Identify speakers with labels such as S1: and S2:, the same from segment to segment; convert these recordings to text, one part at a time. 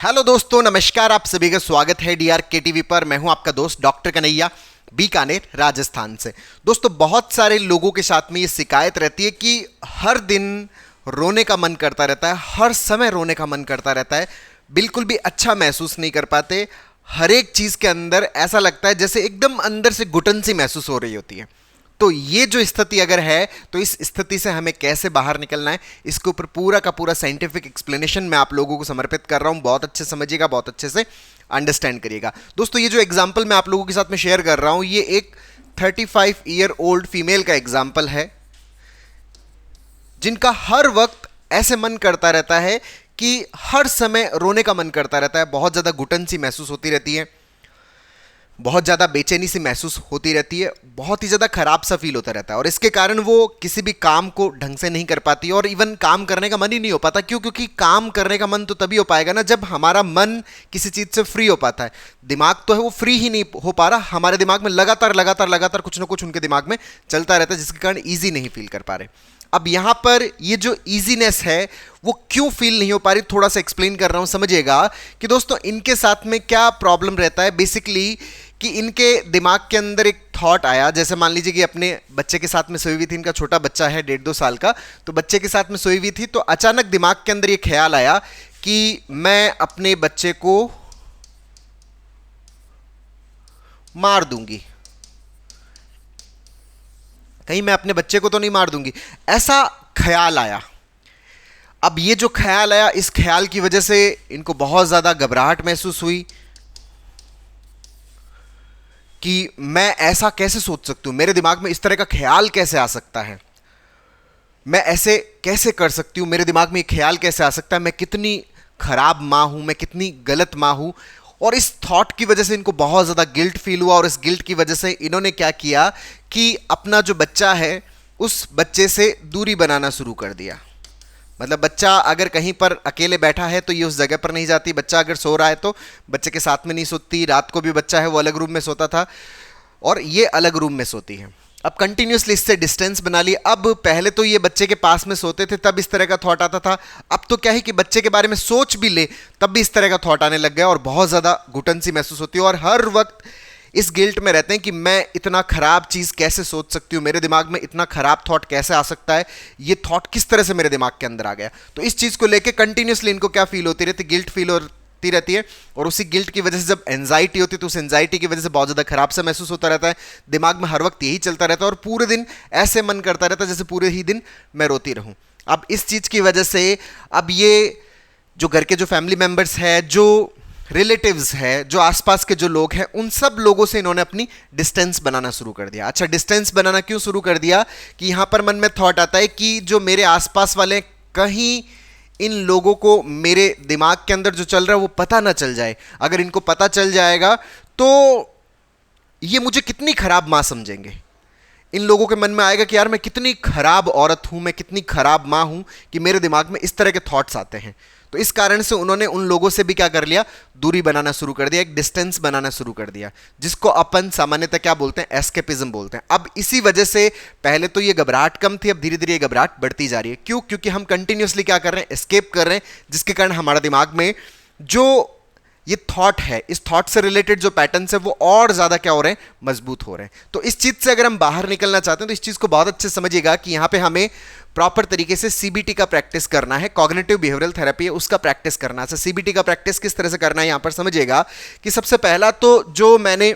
S1: Hello दोस्तों, नमस्कार। आप सभी का स्वागत है डीआर के टीवी पर। मैं हूं आपका दोस्त डॉक्टर कन्हैया, बीकानेर, राजस्थान से। दोस्तों, बहुत सारे लोगों के साथ में ये शिकायत रहती है कि हर दिन रोने का मन करता रहता है, हर समय रोने का मन करता रहता है, बिल्कुल भी अच्छा महसूस नहीं कर पाते। हर एक चीज़ के अंदर ऐसा लगता है जैसे एकदम अंदर से घुटन सी महसूस हो रही होती है। तो ये जो स्थिति अगर है, तो इस स्थिति से हमें कैसे बाहर निकलना है, इसके ऊपर पूरा का पूरा साइंटिफिक एक्सप्लेनेशन मैं आप लोगों को समर्पित कर रहा हूं। बहुत अच्छे समझिएगा, बहुत अच्छे से अंडरस्टैंड करिएगा। दोस्तों, ये जो एग्जाम्पल मैं आप लोगों के साथ में शेयर कर रहा हूं, ये एक 35 ईयर ओल्ड फीमेल का एग्जाम्पल है, जिनका हर वक्त ऐसे मन करता रहता है कि हर समय रोने का मन करता रहता है। बहुत ज़्यादा घुटन सी महसूस होती रहती है, बहुत ज़्यादा बेचैनी सी महसूस होती रहती है, बहुत ही ज़्यादा खराब सा फील होता रहता है। और इसके कारण वो किसी भी काम को ढंग से नहीं कर पाती, और इवन काम करने का मन ही नहीं हो पाता। क्यों? क्योंकि काम करने का मन तो तभी हो पाएगा ना जब हमारा मन किसी चीज़ से फ्री हो पाता है। दिमाग तो है वो फ्री ही नहीं हो पा रहा, हमारे दिमाग में लगातार लगातार लगातार कुछ ना कुछ उनके दिमाग में चलता रहता है, जिसके कारण ईजी नहीं फील कर पा रहे। अब यहाँ पर ये जो ईजीनेस है वो क्यों फील नहीं हो पा रही, थोड़ा सा एक्सप्लेन कर रहा हूँ, समझिएगा कि दोस्तों इनके साथ में क्या प्रॉब्लम रहता है। बेसिकली कि इनके दिमाग के अंदर एक थॉट आया, जैसे मान लीजिए कि अपने बच्चे के साथ में सोई हुई थी, इनका छोटा बच्चा है 1.5-2 साल का, तो बच्चे के साथ में सोई हुई थी, तो अचानक दिमाग के अंदर ये ख्याल आया कि मैं अपने बच्चे को मार दूंगी, कहीं मैं अपने बच्चे को तो नहीं मार दूंगी, ऐसा ख्याल आया। अब ये जो ख्याल आया, इस ख्याल की वजह से इनको बहुत ज़्यादा घबराहट महसूस हुई कि मैं ऐसा कैसे सोच सकती हूँ, मेरे दिमाग में इस तरह का ख्याल कैसे आ सकता है, मैं ऐसे कैसे कर सकती हूँ, मेरे दिमाग में ये ख्याल कैसे आ सकता है, मैं कितनी खराब माँ हूँ, मैं कितनी गलत माँ हूँ। और इस थॉट की वजह से इनको बहुत ज़्यादा गिल्ट फील हुआ, और इस गिल्ट की वजह से इन्होंने क्या किया कि अपना जो बच्चा है उस बच्चे से दूरी बनाना शुरू कर दिया। मतलब बच्चा अगर कहीं पर अकेले बैठा है तो ये उस जगह पर नहीं जाती, बच्चा अगर सो रहा है तो बच्चे के साथ में नहीं सोती, रात को भी बच्चा है वो अलग रूम में सोता था और ये अलग रूम में सोती है। अब कंटिन्यूसली इससे डिस्टेंस बना ली। अब पहले तो ये बच्चे के पास में सोते थे तब इस तरह का थॉट आता था, अब तो क्या है कि बच्चे के बारे में सोच भी ले तब भी इस तरह का थॉट आने लग गया, और बहुत ज़्यादा घुटन सी महसूस होती है, और हर वक्त इस गिल्ट में रहते हैं कि मैं इतना खराब चीज़ कैसे सोच सकती हूँ, मेरे दिमाग में इतना खराब थॉट कैसे आ सकता है, ये थॉट किस तरह से मेरे दिमाग के अंदर आ गया। तो इस चीज़ को लेके कंटिन्यूसली इनको क्या फील होती रहती, गिल्ट फील होती रहती है, और उसी गिल्ट की वजह से जब एंजाइटी होती है तो उस एंजाइटी की वजह से बहुत ज़्यादा खराब सा महसूस होता रहता है, दिमाग में हर वक्त यही चलता रहता है, और पूरे दिन ऐसे मन करता रहता है जैसे पूरे ही दिन मैं रोती रहूँ। अब इस चीज़ की वजह से अब ये जो घर के जो फैमिली मेम्बर्स हैं, जो रिलेटिव्स है, जो आसपास के जो लोग हैं, उन सब लोगों से इन्होंने अपनी डिस्टेंस बनाना शुरू कर दिया। अच्छा, डिस्टेंस बनाना क्यों शुरू कर दिया कि यहाँ पर मन में थॉट आता है कि जो मेरे आसपास वाले, कहीं इन लोगों को मेरे दिमाग के अंदर जो चल रहा है वो पता ना चल जाए। अगर इनको पता चल जाएगा तो ये मुझे कितनी खराब माँ समझेंगे। इन लोगों के मन में आएगा कि यार मैं कितनी खराब औरत हूँ, मैं कितनी खराब माँ हूँ कि मेरे दिमाग में इस तरह के थॉट्स आते हैं। तो इस कारण से उन्होंने उन लोगों से भी क्या कर लिया, दूरी बनाना शुरू कर दिया, एक डिस्टेंस बनाना शुरू कर दिया, जिसको अपन सामान्यतः क्या बोलते हैं, एस्केपिज्म बोलते हैं। अब इसी वजह से पहले तो ये घबराहट कम थी, अब धीरे धीरे ये घबराहट बढ़ती जा रही है। क्यों? क्योंकि हम कंटिन्यूसली क्या कर रहे हैं, एस्केप कर रहे हैं, जिसके कारण हमारा दिमाग में जो ये थॉट है, इस थॉट से रिलेटेड जो पैटर्न्स है वो और ज्यादा क्या हो रहे हैं, मजबूत हो रहे हैं। तो इस चीज से अगर हम बाहर निकलना चाहते हैं तो इस चीज को बहुत अच्छे से समझिएगा कि यहां पे हमें प्रॉपर तरीके से सीबीटी का प्रैक्टिस करना है, कॉग्निटिव बिहेवियरल थेरेपी है उसका प्रैक्टिस करना है। सीबीटी का प्रैक्टिस किस तरह से करना है, यहां पर समझिएगा कि सबसे पहला तो जो मैंने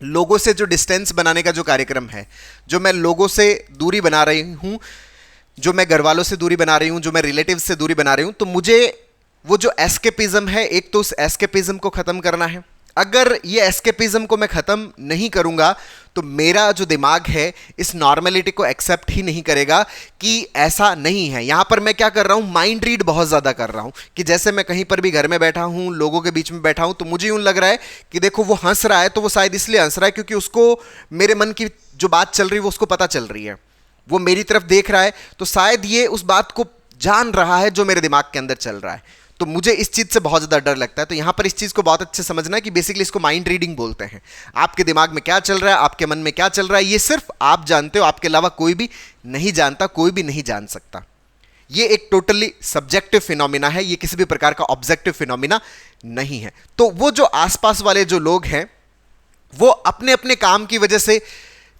S1: लोगों से जो डिस्टेंस बनाने का जो कार्यक्रम है, जो मैं लोगों से दूरी बना रही हूं, जो मैं घर वालों से दूरी बना रही हूं, जो मैं रिलेटिव से दूरी बना रही हूं, तो मुझे वो जो एस्केपिज्म है, एक तो उस एस्केपिज्म को ख़त्म करना है। अगर ये एस्केपिज्म को मैं ख़त्म नहीं करूँगा तो मेरा जो दिमाग है इस नॉर्मेलिटी को एक्सेप्ट ही नहीं करेगा कि ऐसा नहीं है। यहाँ पर मैं क्या कर रहा हूँ, माइंड रीड बहुत ज़्यादा कर रहा हूँ कि जैसे मैं कहीं पर भी घर में बैठा हूँ, लोगों के बीच में बैठा हूँ, तो मुझे यूँ लग रहा है कि देखो वो हंस रहा है, तो वो शायद इसलिए हंस रहा है क्योंकि उसको मेरे मन की जो बात चल रही है वो उसको पता चल रही है, वो मेरी तरफ देख रहा है, तो शायद ये उस बात को जान रहा है जो मेरे दिमाग के अंदर चल रहा है। तो मुझे इस चीज़ से बहुत ज़्यादा डर लगता है। तो यहाँ पर इस चीज़ को बहुत अच्छे समझना है कि बेसिकली इसको माइंड रीडिंग बोलते हैं। आपके दिमाग में क्या चल रहा है, आपके मन में क्या चल रहा है, ये सिर्फ आप जानते हो, आपके अलावा कोई भी नहीं जानता, कोई भी नहीं जान सकता। ये एक टोटली सब्जेक्टिव फिनोमिना है, ये किसी भी प्रकार का ऑब्जेक्टिव फिनोमिना नहीं है। तो वो जो आसपास वाले जो लोग हैं वो अपने अपने काम की वजह से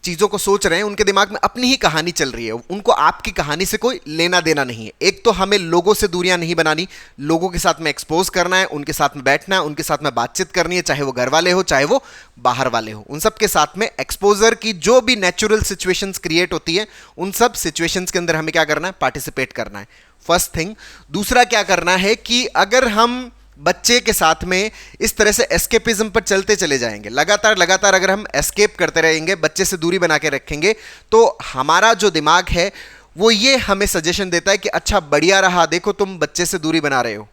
S1: चीजों को सोच रहे हैं, उनके दिमाग में अपनी ही कहानी चल रही है, उनको आपकी कहानी से कोई लेना देना नहीं है। एक तो हमें लोगों से दूरियां नहीं बनानी, लोगों के साथ में एक्सपोज करना है, उनके साथ में बैठना है, उनके साथ में बातचीत करनी है, चाहे वो घर वाले हो चाहे वो बाहर वाले हो, उन सब के साथ में एक्सपोजर की जो भी नेचुरल सिचुएशंस क्रिएट होती है उन सब सिचुएशंस के अंदर हमें क्या करना है, पार्टिसिपेट करना है, फर्स्ट थिंग। दूसरा क्या करना है कि अगर हम बच्चे के साथ में इस तरह से एस्केपिज्म पर चलते चले जाएंगे, लगातार लगातार अगर हम एस्केप करते रहेंगे, बच्चे से दूरी बना के रखेंगे, तो हमारा जो दिमाग है वो ये हमें सजेशन देता है कि अच्छा बढ़िया रहा, देखो तुम बच्चे से दूरी बना रहे हो,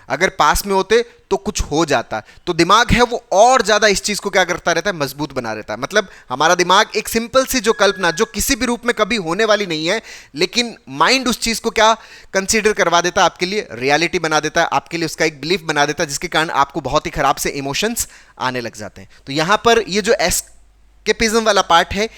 S1: अगर पास में होते तो कुछ हो जाता। तो दिमाग है वो और ज्यादा इस चीज को क्या करता रहता है, मजबूत बना रहता है। मतलब हमारा दिमाग एक सिंपल सी जो कल्पना जो किसी भी रूप में कभी होने वाली नहीं है, लेकिन माइंड उस चीज को क्या कंसीडर करवा देता है, आपके लिए रियलिटी बना देता है, आपके लिए उसका एक बिलीफ बना देता है, जिसके कारण आपको बहुत ही खराब से इमोशंस आने लग जाते हैं। तो यहां पर ये जो एस्केपिज्म वाला पार्ट है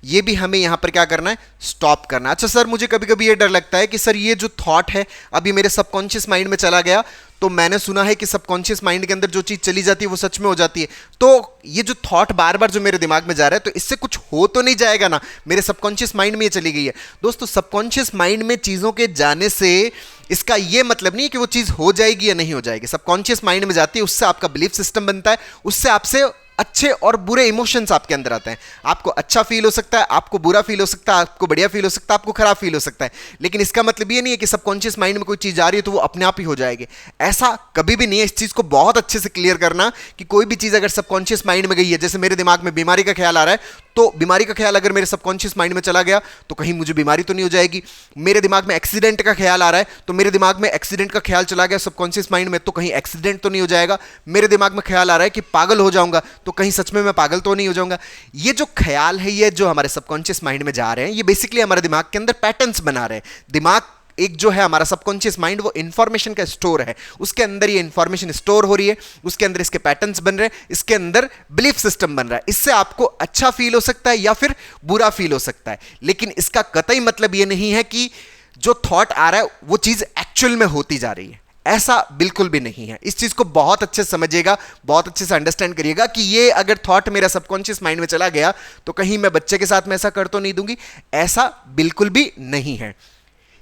S1: ये भी हमें यहां पर क्या करना है, स्टॉप करना है। अच्छा सर मुझे कभी कभी ये डर लगता है कि सर ये जो थॉट है अभी मेरे सबकॉन्शियस माइंड में चला गया, तो मैंने सुना है कि सबकॉन्शियस माइंड के अंदर जो चीज चली जाती है वो सच में हो जाती है, तो ये जो थॉट बार बार जो मेरे दिमाग में जा रहा है तो इससे कुछ हो तो नहीं जाएगा ना, मेरे सबकॉन्शियस माइंड में ये चली गई है। दोस्तों सबकॉन्शियस माइंड में चीजों के जाने से इसका ये मतलब नहीं है कि वो चीज हो जाएगी या नहीं हो जाएगी, सबकॉन्शियस माइंड में जाती है, उससे आपका बिलीफ सिस्टम बनता है, उससे आपसे अच्छे और बुरे इमोशंस आपके अंदर आते हैं। आपको अच्छा फील हो सकता है, आपको बुरा फील हो सकता है, आपको बढ़िया फील हो सकता है, आपको खराब फील हो सकता है, लेकिन इसका मतलब ये नहीं है कि सबकॉन्शियस माइंड में कोई चीज आ रही है तो वो अपने आप ही हो जाएगी, ऐसा कभी भी नहीं है। इस चीज को बहुत अच्छे से क्लियर करना कि कोई भी चीज अगर सबकॉन्शियस माइंड में गई है, जैसे मेरे दिमाग में बीमारी का ख्याल आ रहा है, तो बीमारी का ख्याल अगर मेरे सबकॉन्शियस माइंड में चला गया तो कहीं मुझे बीमारी तो नहीं हो जाएगी। मेरे दिमाग में एक्सीडेंट का ख्याल आ रहा है तो मेरे दिमाग में एक्सीडेंट का ख्याल चला गया सबकॉन्शियस माइंड में, तो कहीं एक्सीडेंट तो नहीं हो जाएगा। मेरे दिमाग में ख्याल आ रहा है कि पागल हो जाऊंगा तो कहीं सच में मैं पागल तो नहीं हो जाऊंगा। ये जो ख्याल है, ये जो हमारे सबकॉन्शियस माइंड में जा रहे हैं, ये बेसिकली हमारे दिमाग के अंदर पैटर्न्स बना रहे हैं। दिमाग एक जो है हमारा सबकॉन्शियस माइंड वो इंफॉर्मेशन का स्टोर है, उसके अंदर ये इंफॉर्मेशन स्टोर हो रही है, उसके अंदर इसके पैटर्न्स बन रहे हैं, इसके अंदर बिलीफ सिस्टम बन रहा है। इससे आपको अच्छा फील हो सकता है या फिर बुरा फील हो सकता है, लेकिन इसका कतई मतलब ये नहीं है कि जो थॉट आ रहा है वो चीज एक्चुअल में होती जा रही है, ऐसा बिल्कुल भी नहीं है। इस चीज को बहुत अच्छे से समझिएगा, बहुत अच्छे से अंडरस्टैंड करिएगा कि ये अगर थॉट मेरा सबकॉन्शियस माइंड में चला गया तो कहीं मैं बच्चे के साथ में ऐसा कर तो नहीं दूंगी, ऐसा बिल्कुल भी नहीं है।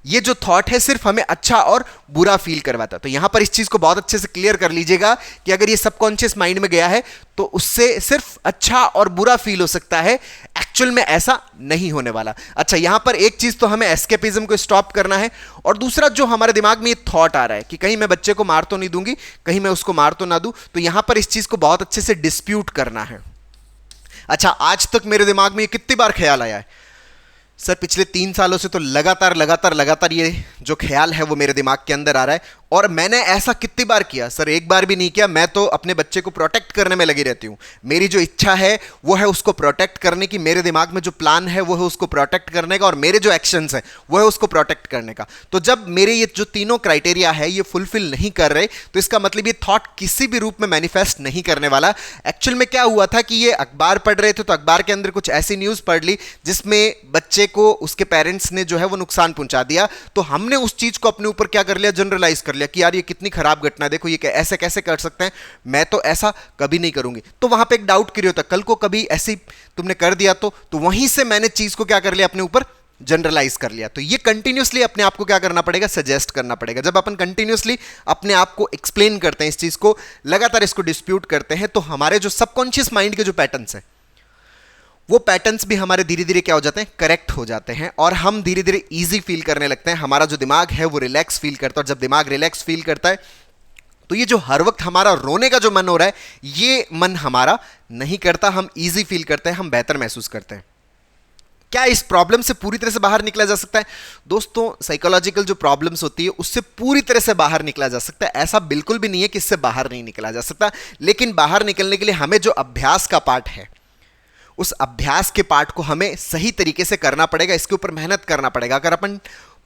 S1: ये जो थॉट है सिर्फ हमें अच्छा और बुरा फील करवाता है। तो यहां पर इस चीज को बहुत अच्छे से क्लियर कर लीजिएगा कि अगर ये सबकॉन्शियस माइंड में गया है तो उससे सिर्फ अच्छा और बुरा फील हो सकता है, एक्चुअल में ऐसा नहीं होने वाला। अच्छा यहां पर एक चीज तो हमें एस्केपिज्म को स्टॉप करना है, और दूसरा जो हमारे दिमाग में ये थॉट आ रहा है कि कहीं मैं बच्चे को मार तो नहीं दूंगी, कहीं मैं उसको मार तो ना दूं, तो यहां पर इस चीज को बहुत अच्छे से डिस्प्यूट करना है। अच्छा आज तक मेरे दिमाग में ये कितनी बार ख्याल आया है, सर पिछले 3 सालों से तो लगातार ये जो ख्याल है वो मेरे दिमाग के अंदर आ रहा है, और मैंने ऐसा कितनी बार किया, सर एक बार भी नहीं किया। मैं तो अपने बच्चे को प्रोटेक्ट करने में लगी रहती हूँ, मेरी जो इच्छा है वो है उसको प्रोटेक्ट करने की, मेरे दिमाग में जो प्लान है वो है उसको प्रोटेक्ट करने का, और मेरे जो एक्शंस है वो है उसको प्रोटेक्ट करने का। तो जब मेरे ये जो तीनों क्राइटेरिया है ये फुलफिल नहीं कर रहे, तो इसका मतलब ये थॉट किसी भी रूप में मैनिफेस्ट नहीं करने वाला। एक्चुअल में क्या हुआ था कि ये अखबार पढ़ रहे थे, तो अखबार के अंदर कुछ ऐसी न्यूज़ पढ़ ली जिसमें बच्चे को उसके पेरेंट्स ने जो है वो नुकसान पहुंचा दिया, तो हमने उस चीज को अपने ऊपर क्या कर लिया, जनरलाइज कर लिया कि यार ये कितनी खराब घटना, देखो ये ऐसे कैसे कर सकते हैं, मैं तो ऐसा कभी नहीं करूंगी। तो वहां पे एक डाउट क्रिएट होता है, कल को कभी ऐसे तुमने कर दिया तो वहीं से मैंने चीज को क्या कर लिया, अपने ऊपर जनरलाइज कर लिया। तो ये कंटिन्यूसली अपने आप को क्या करना पड़ेगा, सजेस्ट करना पड़ेगा। जब अपन कंटिन्यूसली अपने आप को एक्सप्लेन करते हैं, इस चीज को लगातार इसको डिस्प्यूट करते हैं, तो हमारे जो सबकॉन्शियस माइंड के जो पैटर्न्स है वो पैटर्न्स भी हमारे धीरे धीरे क्या हो जाते हैं, करेक्ट हो जाते हैं, और हम धीरे धीरे इजी फील करने लगते हैं। हमारा जो दिमाग है वो रिलैक्स फील करता है, और जब दिमाग रिलैक्स फील करता है तो ये जो हर वक्त हमारा रोने का जो मन हो रहा है ये मन हमारा नहीं करता, हम इजी फील करते हैं, हम बेहतर महसूस करते हैं। क्या इस प्रॉब्लम से पूरी तरह से बाहर निकला जा सकता है? दोस्तों साइकोलॉजिकल जो प्रॉब्लम्स होती है उससे पूरी तरह से बाहर निकला जा सकता है, ऐसा बिल्कुल भी नहीं है कि इससे बाहर नहीं निकला जा सकता। लेकिन बाहर निकलने के लिए हमें जो अभ्यास का पार्ट है, उस अभ्यास के पार्ट को हमें सही तरीके से करना पड़ेगा, इसके ऊपर मेहनत करना पड़ेगा। अगर अपन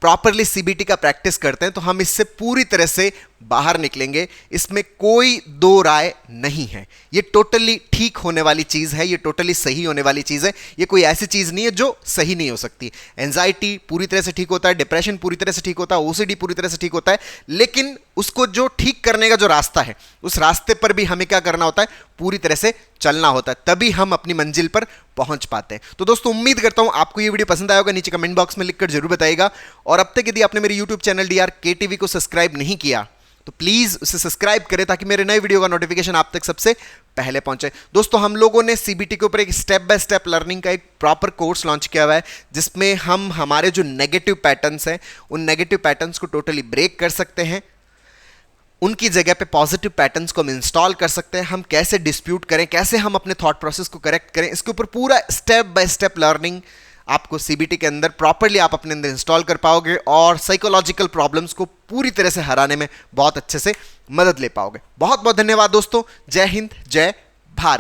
S1: प्रॉपरली सीबीटी का प्रैक्टिस करते हैं तो हम इससे पूरी तरह से बाहर निकलेंगे, इसमें कोई दो राय नहीं है। ये टोटली ठीक होने वाली चीज है, ये टोटली सही होने वाली चीज है। ये कोई ऐसी चीज नहीं है जो सही नहीं हो सकती। एंजाइटी पूरी तरह से ठीक होता है, डिप्रेशन पूरी तरह से ठीक होता है, ओसीडी पूरी तरह से ठीक होता है, लेकिन उसको जो ठीक करने का जो रास्ता है, उस रास्ते पर भी हमें क्या करना होता है, पूरी तरह से चलना होता है, तभी हम अपनी मंजिल पर पहुंच पाते हैं। तो दोस्तों, उम्मीद करता हूं आपको ये वीडियो पसंद आया होगा। नीचे कमेंट बॉक्स में लिखकर जरूर बताइएगा। और अब तक यदि आपने मेरे यूट्यूब चैनल DRK TV को सब्सक्राइब नहीं किया तो प्लीज उसे सब्सक्राइब करें, ताकि मेरे नए वीडियो का नोटिफिकेशन आप तक सबसे पहले पहुंचे। दोस्तों, हम लोगों ने CBT के ऊपर एक स्टेप बाय स्टेप लर्निंग का एक प्रॉपर कोर्स लॉन्च किया हुआ है, जिसमें हम हमारे जो नेगेटिव पैटर्न्स हैं, उन नेगेटिव पैटर्न्स को टोटली ब्रेक कर सकते हैं। उनकी जगह पे पॉजिटिव पैटर्न्स को हम इंस्टॉल कर सकते हैं। हम कैसे डिस्प्यूट करें, कैसे हम अपने थॉट प्रोसेस को करेक्ट करें, इसके ऊपर पूरा स्टेप बाय स्टेप लर्निंग आपको CBT के अंदर प्रॉपरली आप अपने अंदर इंस्टॉल कर पाओगे, और साइकोलॉजिकल प्रॉब्लम्स को पूरी तरह से हराने में बहुत अच्छे से मदद ले पाओगे। बहुत बहुत धन्यवाद दोस्तों। जय हिंद, जय भारत।